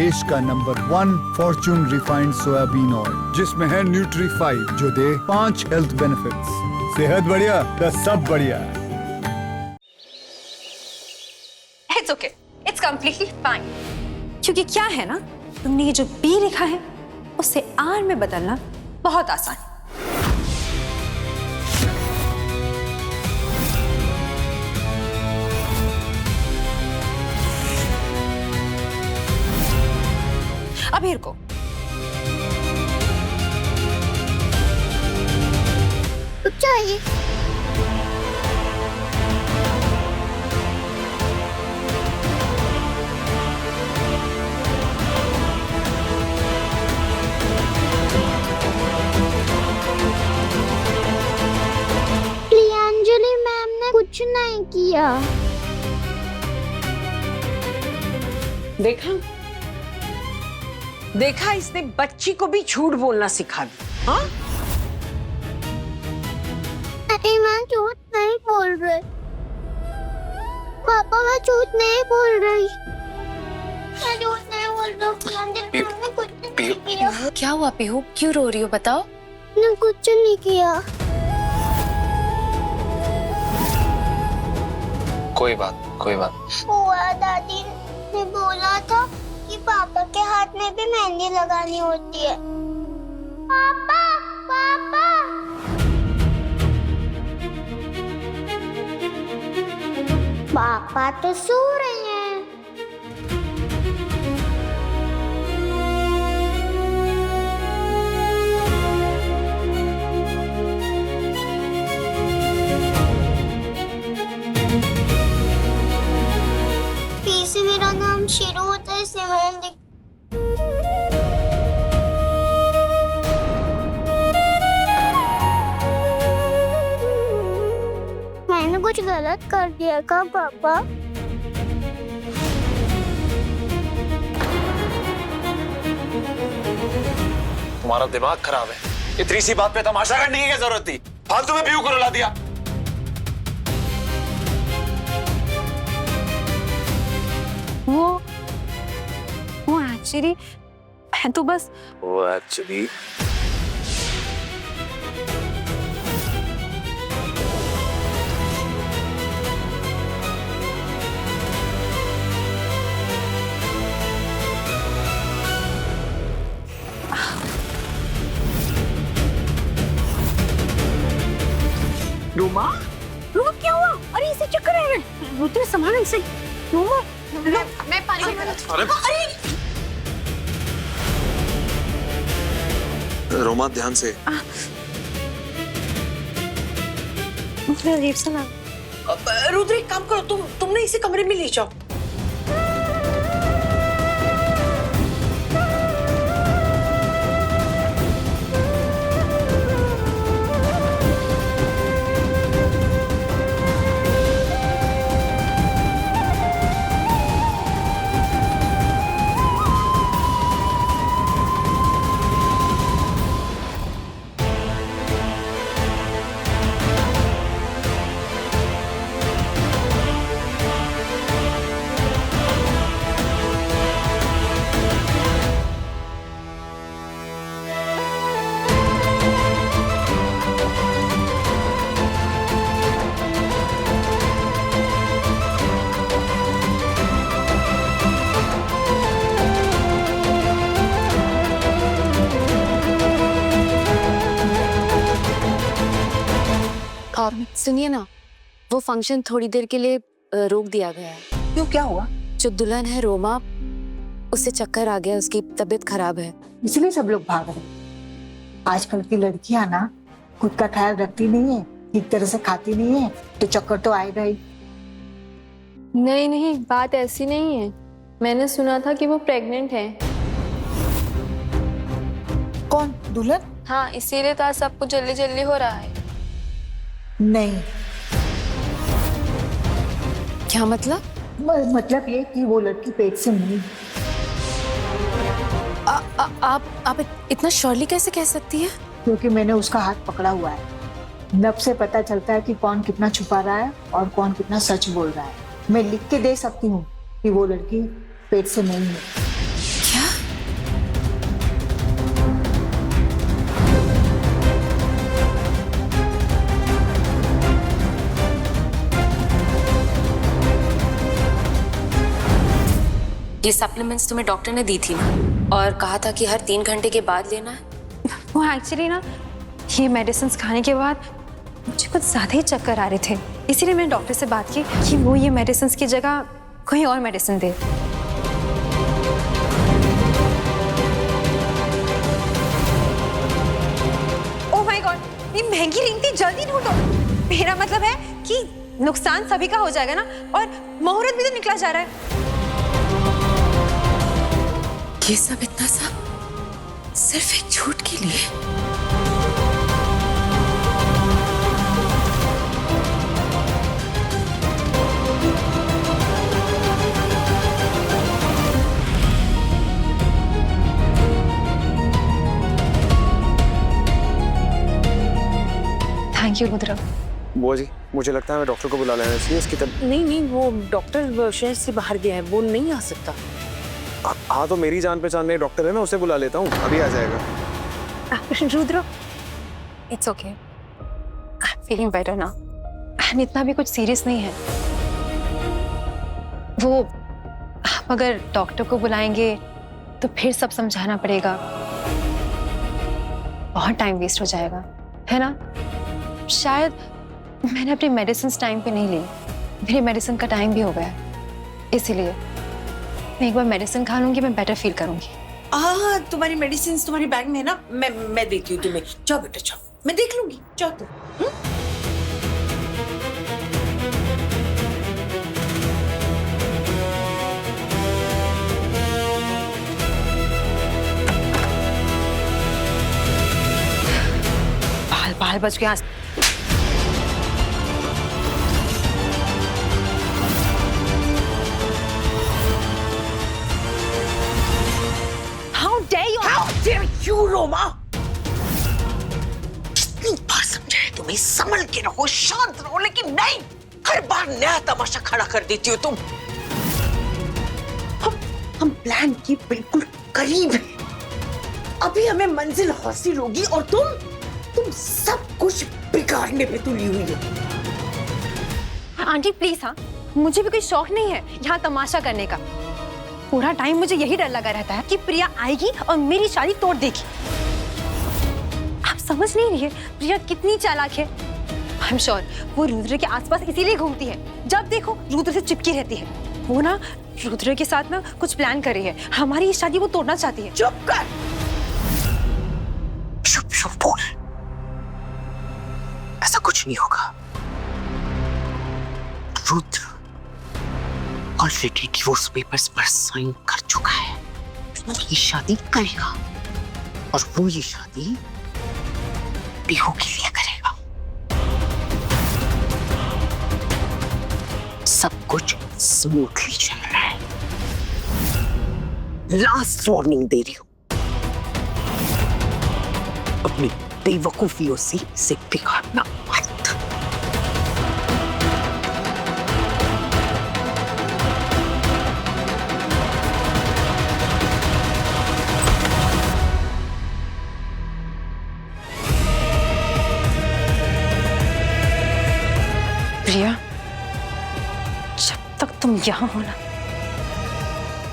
देश का number 1 Fortune refined soybean oil, जिसमें है न्यूट्री5 जो दे 5 हेल्थ बेनिफिट्स। सेहत बढ़िया तो सब बढ़िया। It's okay. It's completely fine. क्योंकि क्या है ना, तुमने ये जो बी लिखा है उसे आर में बदलना बहुत आसान है। अबीर को चाहिए। प्रियांजलि मैम ने कुछ नहीं किया। देखा इसने बच्ची को भी झूठ बोलना सिखा दिया। हाँ? अरे मैं झूठ नहीं बोल रही पापा, मैं झूठ नहीं बोल रही। मैं झूठ नहीं बोल रही। प्रियांजलि मैम ने कुछ नहीं किया। क्या हुआ पीहू, क्यों रो रही हो, बताओ। ने कुछ नहीं किया। कोई बात। बुआ दादी ने बोला था कि पापा के हाथ में भी मेहंदी लगानी होती है। पापा पापा पापा तो सो रहे हैं। पी से मेरा नाम शुरू होता है, सिमरन दिख। मैंने कुछ गलत कर दिया क्या पापा? तुम्हारा दिमाग खराब है। इतनी सी बात पे तमाशा करने की क्या जरूरत थी? फालतू में पीहू को रुला दिया। वो एक्चुअली मैं तो बस वो एक्चुअली रोमा क्या हुआ? अरे इसे चक्कर आ रहे हैं। रुद्र संभालो इसे। रोमा मैं पानी में रोमा ध्यान से। अजीब सा लग। रुद्र एक काम करो, तुमने इसे कमरे में ले जाओ। सुनिए ना, वो फंक्शन थोड़ी देर के लिए रोक दिया गया है। क्यों, क्या हुआ? जो दुल्हन है रोमा, उसे चक्कर आ गया, उसकी तबीयत खराब है, इसलिए सब लोग भाग रहे। आजकल की लड़कियां ना खुद का ख्याल रखती नहीं है, ठीक तरह से खाती नहीं है, तो चक्कर तो आएगा ही। नहीं, बात ऐसी नहीं है। मैंने सुना था कि वो प्रेग्नेंट है। कौन, दुल्हन? हाँ, इसीलिए तो आज सब कुछ जल्दी जल्दी हो रहा है। नहीं। क्या मतलब? मतलब ये कि वो लड़की पेट से नहीं। आप इतना श्योरली कैसे कह सकती है? क्योंकि मैंने उसका हाथ पकड़ा हुआ है। नब से पता चलता है कि कौन कितना छुपा रहा है और कौन कितना सच बोल रहा है। मैं लिख के दे सकती हूँ कि वो लड़की पेट से नहीं है। क्या? ये सप्लीमेंट्स तुम्हें डॉक्टर ने दी थी ना, और कहा था कि हर 3 घंटे के बाद लेना है। वो एक्चुअली ना ये मेडिसिन खाने के बाद मुझे कुछ ज़्यादा ही चक्कर आ रहे थे, इसीलिए मैंने डॉक्टर से बात की कि वो ये मेडिसिन की जगह कोई और medicine they. Oh my God, ये महंगी रिंग थी, जल्दी ढूंढो। मेरा मतलब है कि नुकसान सभी का हो जाएगा ना, और मुहूर्त भी तो निकला जा रहा है। ये सब इतना सा सिर्फ एक झूठ के लिए? Thank you Rudra. बुआ जी, मुझे लगता है हमें डॉक्टर को बुला लेना चाहिए। इसकी तब नहीं, वो डॉक्टर शहर से बाहर गया है, वो नहीं आ सकता। हाँ, तो मेरी जान पहचान में डॉक्टर है, मैं उसे बुला लेता हूँ, अभी आ जाएगा। Rudra, it's okay, I am feeling better ना, एंड इतना भी कुछ सीरियस नहीं है। वो आप अगर डॉक्टर को बुलाएंगे तो फिर सब समझाना पड़ेगा, बहुत टाइम वेस्ट हो जाएगा, है ना? शायद मैंने अपनी मेडिसिन टाइम पे नहीं ली, मेरे मेडिसिन का टाइम भी हो गया, इसीलिए मैं एक बार मेडिसिन खा लूंगी, मैं बेटर फील करूंगी। तुम्हारी मेडिसिन तुम्हारी बैग में है ना, मैं देती हूँ तुम्हें। जाओ बेटा जाओ, मैं देख लूंगी, जाओ तुम। बाल बच गया। How dare you? How dare you, Roma? कितनी बार समझाया तुम्हें, संभल के रहो, शांत रहो, लेकिन नहीं, हर बार नया तमाशा खड़ा कर देती हो तुम। हम प्लान के बिल्कुल करीब हैं। अभी हमें मंजिल हासिल होगी और तुम सब कुछ बिगाड़ने पे तुली हुई हो। आंटी प्लीज, हाँ, मुझे भी कोई शौक नहीं है यहाँ तमाशा करने का। पूरा टाइम मुझे यही डर लगा रहता है कि प्रिया आएगी और मेरी शादी तोड़ देगी। आप समझ नहीं रही है प्रिया कितनी चालाक है। आई एम श्योर वो रुद्र के आसपास इसीलिए घूमती है, जब देखो रुद्र से चिपकी रहती है। वो ना रुद्र के साथ ना कुछ प्लान कर रही है, हमारी शादी वो तोड़ना चाहती है। चुप कर, चुप बोल, ऐसा कुछ नहीं होगा। रुद्र ऑलरेडी डिवोर्स पेपर्स पर साइन कर चुका है, वो ये शादी करेगा और वो ये शादी पीहू के लिए करेगा। सब कुछ स्मूथली चल रहा है। लास्ट वार्निंग दे रही हूं, अपनी बेवकूफियों से इसे बिगाड़ना मत। प्रिया, जब तक तुम यहाँ हो ना,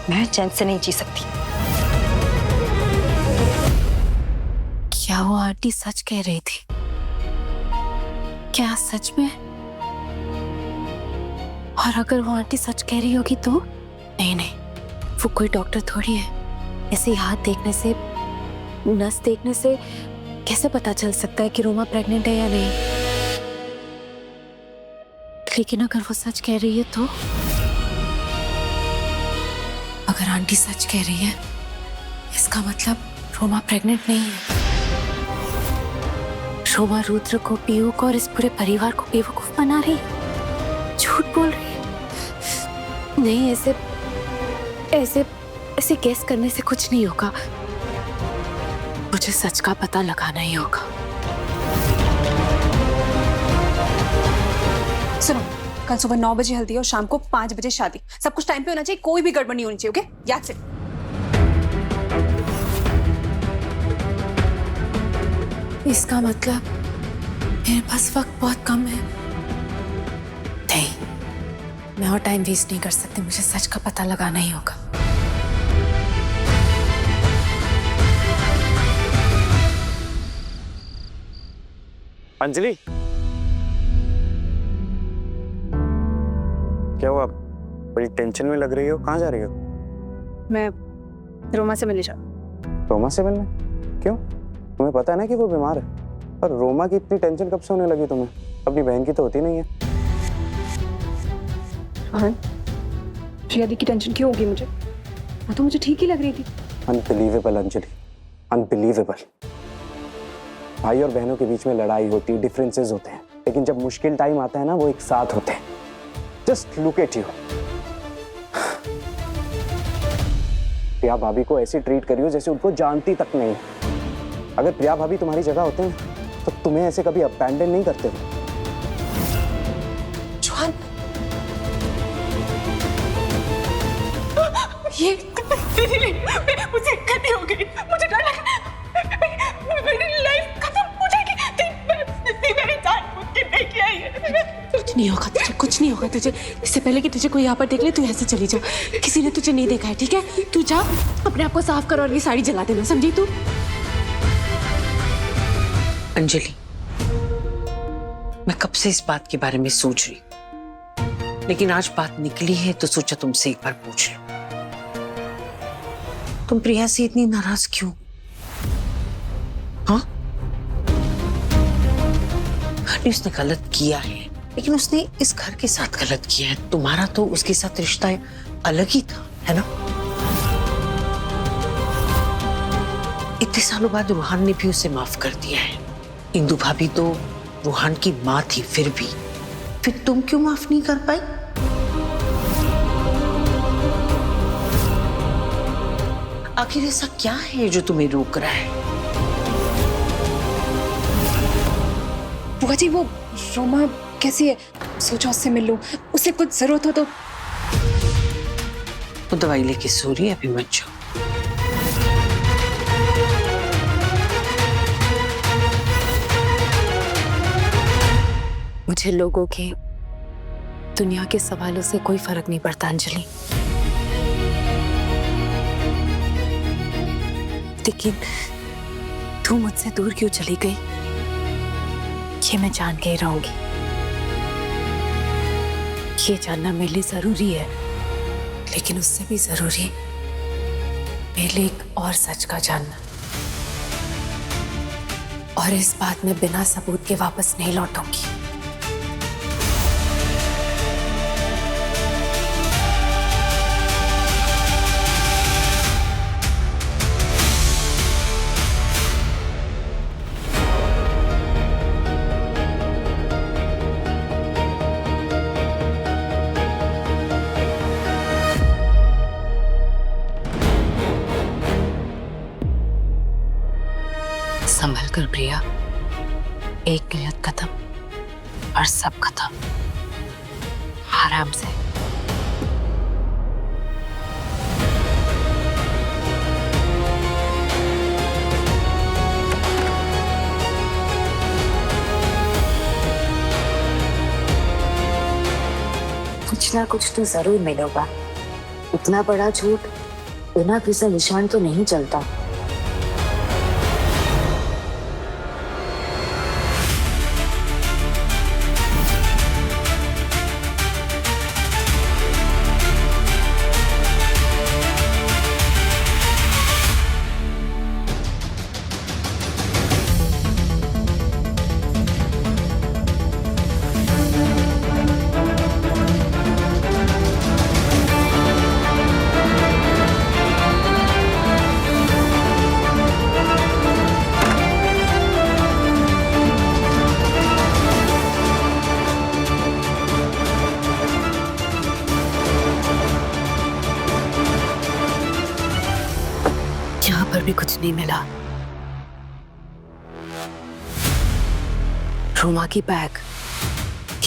मैं चैन से नहीं जी सकती। क्या वो आंटी सच कह रही थी? क्या सच में? और अगर वो आंटी सच कह रही होगी तो? नहीं, वो कोई डॉक्टर थोड़ी है। ऐसे हाथ देखने से, नस देखने से कैसे पता चल सकता है कि रोमा प्रेग्नेंट है या नहीं? लेकिन अगर वो सच कह रही है तो? अगर आंटी सच कह रही है, इसका मतलब रोमा प्रेग्नेंट नहीं है। रोमा रुद्र को, पीयू को और इस पूरे परिवार को बेवकूफ बना रही है, झूठ बोल रही है। नहीं, ऐसे गेस करने से कुछ नहीं होगा। मुझे सच का पता लगाना ही होगा। सुनो, कल सुबह 9 बजे हल्दी और शाम को 5 बजे शादी। सब कुछ टाइम पे होना चाहिए, कोई भी गड़बड़ नहीं होनी चाहिए। ओके, याद से। इसका मतलब मेरे पास वक्त बहुत कम है। नहीं, मैं और टाइम वेस्ट नहीं कर सकती, मुझे सच का पता लगाना ही होगा। अंजलि, क्या हुआ? बड़ी टेंशन में लग रही हो, कहाँ जा रही हो? मैं रोमा से मिलने जा। रोमा से मिलने? क्यों? तुम्हें पता है ना कि वो बीमार है। पर रोमा की इतनी टेंशन कब से होने लगी तुम्हें? अपनी बहन की तो होती नहीं है। हाँ, प्रिया दी की टेंशन क्यों होगी मुझे? वो तो मुझे ठीक ही लग रही थी। Unbelievable Anjali, unbelievable. भाई और बहनों के बीच में लड़ाई होती है, डिफरेंसेस होते हैं, लेकिन जब मुश्किल टाइम आता है ना, वो एक साथ होते हैं। Just look at you. Priya भाभी को ऐसे ट्रीट करियो जैसे उनको जानती तक नहीं। अगर प्रिया भाभी तुम्हारी जगह होते हैं तो तुम्हें ऐसे कभी अबैंडन नहीं करते हो। जॉन, ये मुझे करनी हो गई, मुझे डर लगा मेरी लाइफ खत्म हो जाएगी। मेरी जानबूझ के नहीं किया ये। कुछ नहीं होगा तुझे, कुछ नहीं होगा तुझे। इससे पहले कि तुझे कोई यहाँ पर देख ले, तू यहाँ से चली जा। किसी ने तुझे नहीं देखा है, ठीक है? तू जा, अपने आप को साफ कर और ये साड़ी जला देना, समझी तू? अंजलि, मैं कब से इस बात के बारे में सोच रही, लेकिन आज बात निकली है तो सोचा तुमसे एक बार पूछ लूं। तुम प्रिया से इतनी नाराज क्यों? हाँ, उसने गलत किया है, लेकिन उसने इस घर के साथ गलत किया है। तुम्हारा तो उसके साथ रिश्ता अलग ही था, है ना? इतने सालों बाद रूहान ने भी उसे माफ कर दिया है। इंदु भाभी तो रूहान की माँ थी, फिर तुम क्यों माफ नहीं कर पाई? आखिर ऐसा क्या है जो तुम्हें रोक रहा है? बुआ जी, वो रोमा कैसी है? सोचा उससे मिल लूं, उसे कुछ जरूरत हो तो। वो दवाई लेके सो रही है, अभी मत जाओ। मुझे लोगों के, दुनिया के सवालों से कोई फर्क नहीं पड़ता अंजलि, लेकिन तू मुझसे दूर क्यों चली गई, ये मैं जान के ही रहूंगी। ये जानना मेरे लिए जरूरी है, लेकिन उससे भी जरूरी मेरे लिए एक और सच का जानना। और इस बात में बिना सबूत के वापस नहीं लौटूंगी। संभल कर प्रिया, एक गलत कदम और सब खत्म। आराम से। कुछ ना कुछ तो जरूर मिलेगा। इतना बड़ा झूठ बिना किसी निशान तो नहीं चलता। यहाँ पर भी कुछ नहीं मिला। रूमा की बैग,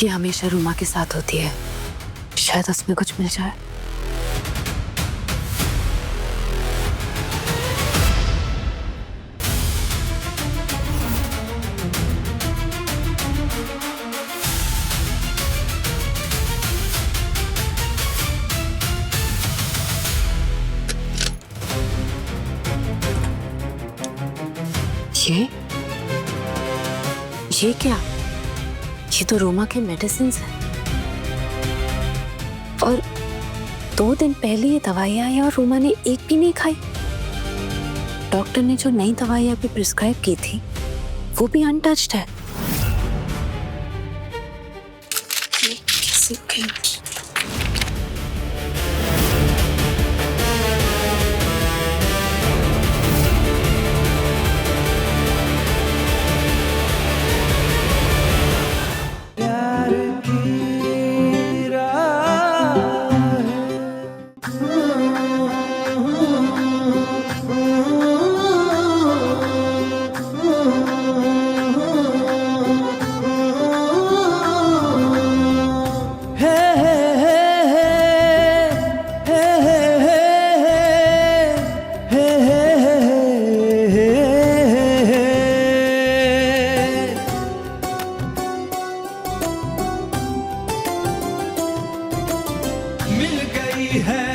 ये हमेशा रूमा के साथ होती है, शायद उसमें कुछ मिल जाए। ये क्या? ये तो रोमा के मेडिसिन है। और 2 दिन पहले ये दवाइयाँ आई और रोमा ने एक भी नहीं खाई। डॉक्टर ने जो नई दवाइयाँ भी प्रिस्क्राइब की थी वो भी अनटच्ड है। ये कैसे हो गया? मिल गई है